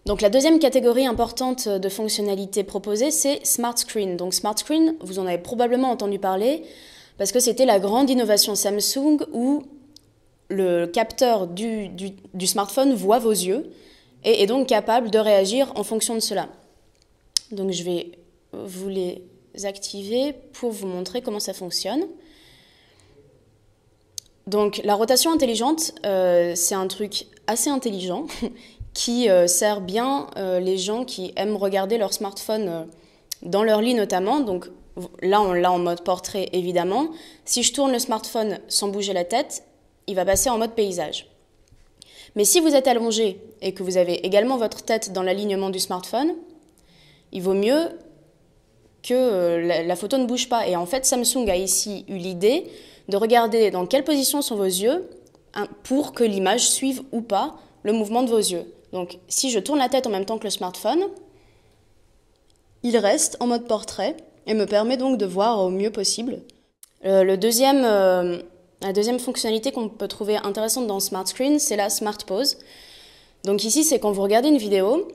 Donc la deuxième catégorie importante de fonctionnalités proposées, c'est Smart Screen. Donc Smart Screen, vous en avez probablement entendu parler, parce que c'était la grande innovation Samsung où le capteur du smartphone voit vos yeux et est donc capable de réagir en fonction de cela. Donc je vais vous les activer pour vous montrer comment ça fonctionne. Donc la rotation intelligente, c'est un truc assez intelligent qui sert bien les gens qui aiment regarder leur smartphone dans leur lit notamment. Donc là, on l'a en mode portrait évidemment. Si je tourne le smartphone sans bouger la tête, il va passer en mode paysage. Mais si vous êtes allongé et que vous avez également votre tête dans l'alignement du smartphone, il vaut mieux que la photo ne bouge pas. Et en fait, Samsung a ici eu l'idée de regarder dans quelle position sont vos yeux pour que l'image suive ou pas le mouvement de vos yeux. Donc, si je tourne la tête en même temps que le smartphone, il reste en mode portrait et me permet donc de voir au mieux possible. La deuxième fonctionnalité qu'on peut trouver intéressante dans Smart Screen, c'est la Smart Pause. Donc ici, c'est quand vous regardez une vidéo,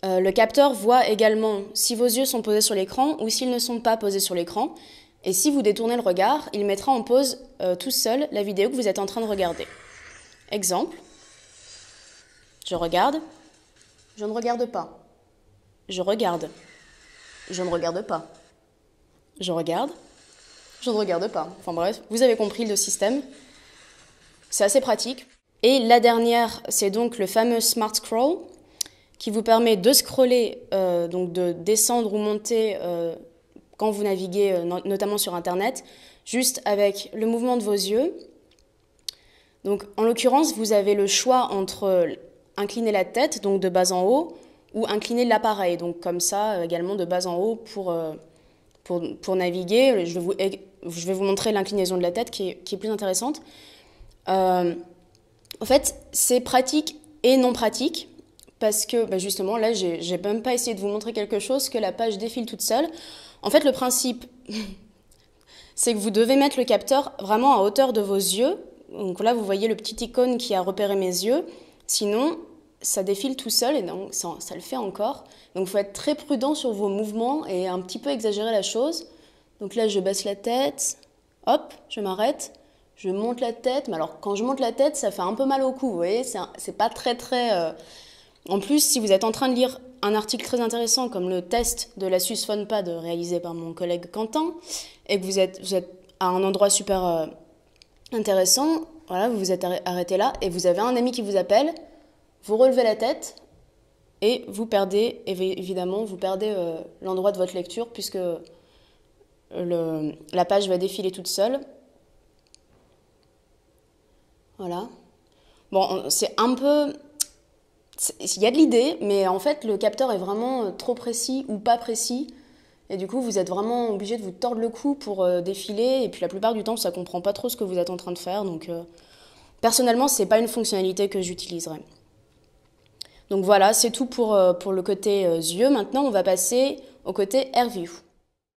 le capteur voit également si vos yeux sont posés sur l'écran ou s'ils ne sont pas posés sur l'écran. Et si vous détournez le regard, il mettra en pause tout seul la vidéo que vous êtes en train de regarder. Exemple, je regarde, je ne regarde pas. Je regarde, je ne regarde pas. Je regarde, je ne regarde pas. Enfin bref, vous avez compris le système. C'est assez pratique. Et la dernière, c'est donc le fameux Smart Scroll qui vous permet de scroller, donc de descendre ou monter quand vous naviguez, notamment sur Internet, juste avec le mouvement de vos yeux. Donc en l'occurrence, vous avez le choix entre incliner la tête, donc de bas en haut, ou incliner l'appareil, donc comme ça, également de bas en haut pour naviguer. Je vais vous montrer l'inclinaison de la tête qui est plus intéressante. En fait, c'est pratique et non pratique parce que justement, là, j'ai même pas essayé de vous montrer quelque chose que la page défile toute seule. En fait, le principe, c'est que vous devez mettre le capteur vraiment à hauteur de vos yeux. Donc là, vous voyez le petit icône qui a repéré mes yeux. Sinon, ça défile tout seul et donc ça le fait encore. Donc, il faut être très prudent sur vos mouvements et un petit peu exagérer la chose. Donc là, je baisse la tête, hop, je m'arrête, je monte la tête. Mais alors, quand je monte la tête, ça fait un peu mal au cou, vous voyez, c'est pas très... En plus, si vous êtes en train de lire un article très intéressant comme le test de l'Asus PhonePad réalisé par mon collègue Quentin, et que vous êtes à un endroit super intéressant, voilà, vous vous êtes arrêté là, et vous avez un ami qui vous appelle, vous relevez la tête, et vous perdez, évidemment, l'endroit de votre lecture, puisque la page va défiler toute seule. Voilà. Bon, c'est un peu... Il y a de l'idée, mais en fait, le capteur est vraiment trop précis ou pas précis. Et du coup, vous êtes vraiment obligé de vous tordre le cou pour défiler. Et puis la plupart du temps, ça ne comprend pas trop ce que vous êtes en train de faire. Donc, personnellement, ce n'est pas une fonctionnalité que j'utiliserai. Donc voilà, c'est tout pour le côté yeux. Maintenant, on va passer au côté AirView.